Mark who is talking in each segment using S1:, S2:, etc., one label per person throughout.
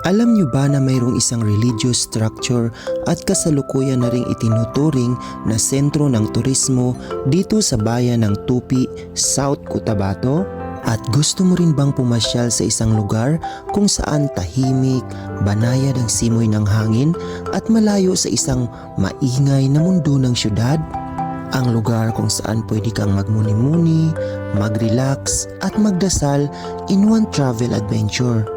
S1: Alam nyo ba na mayroong isang religious structure at kasalukuyan na ring itinuturing na sentro ng turismo dito sa bayan ng Tupi, South Cotabato? At gusto mo rin bang pumasyal sa isang lugar kung saan tahimik, banayad ang simoy ng hangin at malayo sa isang maingay na mundo ng syudad? Ang lugar kung saan pwede kang magmuni-muni, mag-relax at magdasal in one travel adventure.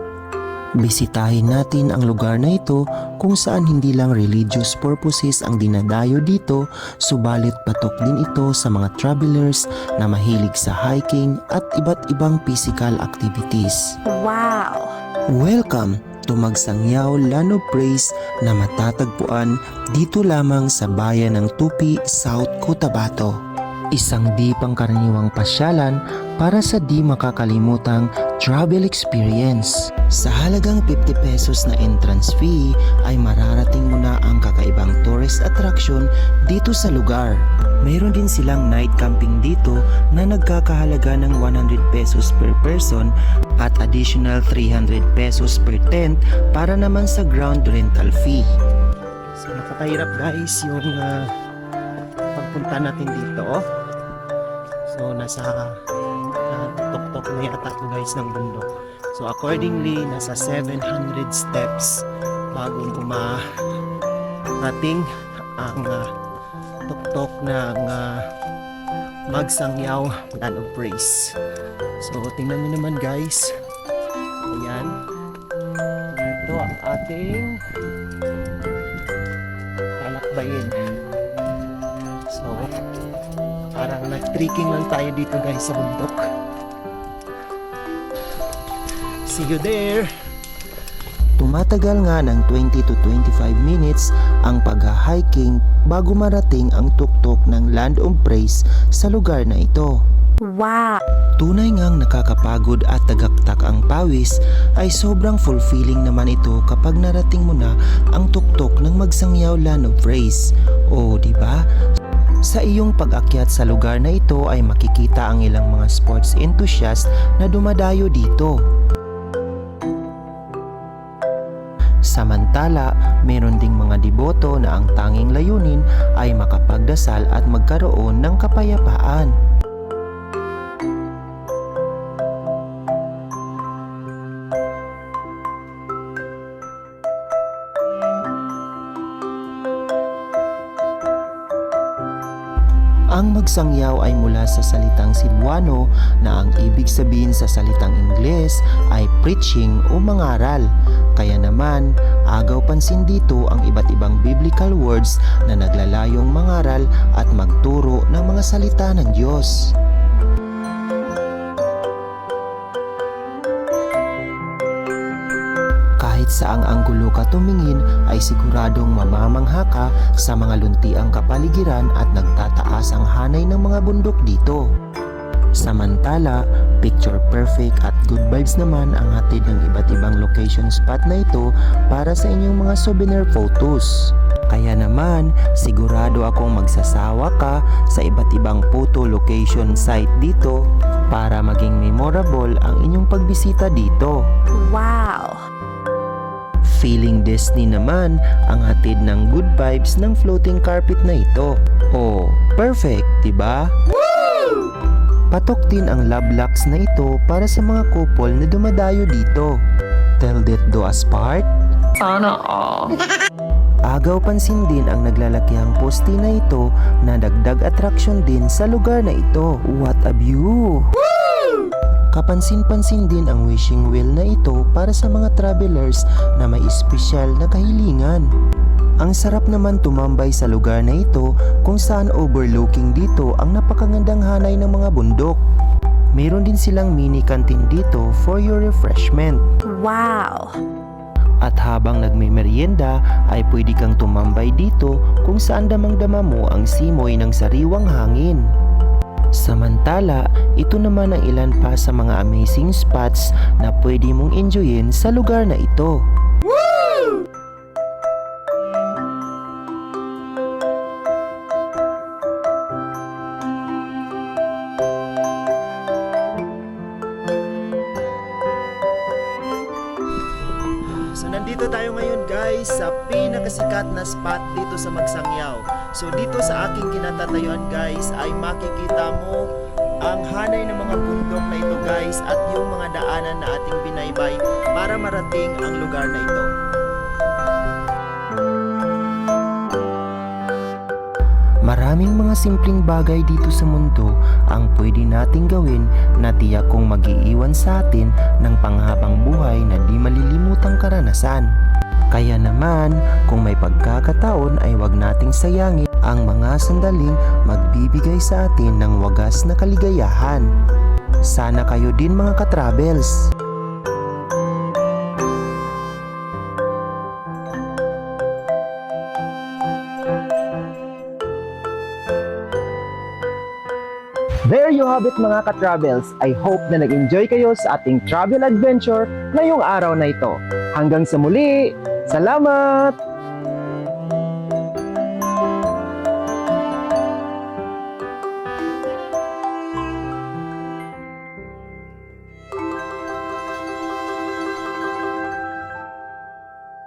S1: Bisitahin natin ang lugar na ito kung saan hindi lang religious purposes ang dinadayo dito, subalit patok din ito sa mga travelers na mahilig sa hiking at iba't ibang physical activities.
S2: Wow!
S1: Welcome to Magsangyaw Land of Praise na matatagpuan dito lamang sa bayan ng Tupi, South Cotabato. Isang di pangkaraniwang pasyalan para sa di makakalimutang travel experience. Sa halagang 50 pesos na entrance fee ay mararating mo na ang kakaibang tourist attraction dito sa lugar. Mayroon din silang night camping dito na nagkakahalaga ng 100 pesos per person at additional 300 pesos per tent para naman sa ground rental fee. So napakahirap guys yung pagpunta natin dito. So nasa tuktok na yata guys ng bundok. So accordingly nasa 700 steps bago marating ang tuktok ng Magsangyaw Land of Praise. So tingnan niyo naman guys. Ayan. Ito ang ating talakbayin. So parang nag-trekking lang tayo dito guys sa bundok. See you there! Tumatagal nga ng 20 to 25 minutes ang pag-hiking bago marating ang tuktok ng Land of Praise sa lugar na ito.
S2: Wow!
S1: Tunay ngang nakakapagod at tagaktak ang pawis ay sobrang fulfilling naman ito kapag narating mo na ang tuktok ng Magsangyaw Land of Praise. O, di ba? Sa iyong pag-akyat sa lugar na ito ay makikita ang ilang mga sports enthusiast na dumadayo dito. Samantala, meron ding mga deboto na ang tanging layunin ay makapagdasal at magkaroon ng kapayapaan. Ang Magsangyaw ay mula sa salitang Cebuano na ang ibig sabihin sa salitang Ingles ay preaching o mangaral. Kaya naman, agaw pansin dito ang iba't ibang biblical words na naglalayong mangaral at magturo ng mga salita ng Diyos. Kahit saang anggulo ka tumingin ay siguradong mamamangha ka sa mga luntiang kapaligiran at nagtataas ang hanay ng mga bundok dito. Samantala, picture perfect at good vibes naman ang hatid ng iba't ibang location spot na ito para sa inyong mga souvenir photos. Kaya naman, sigurado akong magsasawa ka sa iba't ibang photo location site dito para maging memorable ang inyong pagbisita dito.
S2: Wow!
S1: Feeling Disney naman ang hatid ng good vibes ng floating carpet na ito. Oh, perfect, diba? Woo! Patok din ang love locks na ito para sa mga couple na dumadayo dito. Till death do us part?
S2: Sana all!
S1: Agaw pansin din ang naglalakihang poste na ito na dagdag attraction din sa lugar na ito. What a view! Woo! Kapansin-pansin din ang wishing well na ito para sa mga travelers na may espesyal na kahilingan. Ang sarap naman tumambay sa lugar na ito kung saan overlooking dito ang napakagandang hanay ng mga bundok. Meron din silang mini canteen dito for your refreshment.
S2: Wow!
S1: At habang nagme-merienda ay pwede kang tumambay dito kung saan damang-dama mo ang simoy ng sariwang hangin. Samantala, ito naman ang ilan pa sa mga amazing spots na pwede mong enjoyin sa lugar na ito. Woo! nandito tayo ngayon guys sa pinakasikat na spot dito sa Magsangyaw. So dito sa aking kinatatayuan guys ay makikita mo ang hanay ng mga bundok na ito guys at yung mga daanan na ating binaybay para marating ang lugar na ito. Maraming mga simpleng bagay dito sa mundo ang pwede nating gawin na tiyak kong mag-iiwan sa atin ng panghabang buhay na di malilimutang karanasan. Kaya naman, kung may pagkakataon ay wag nating sayangin ang mga sandaling magbibigay sa atin ng wagas na kaligayahan. Sana kayo din mga ka-travels. There you have it mga ka-travels. I hope na nag-enjoy kayo sa ating travel adventure ngayong araw na ito. Hanggang sa muli, salamat!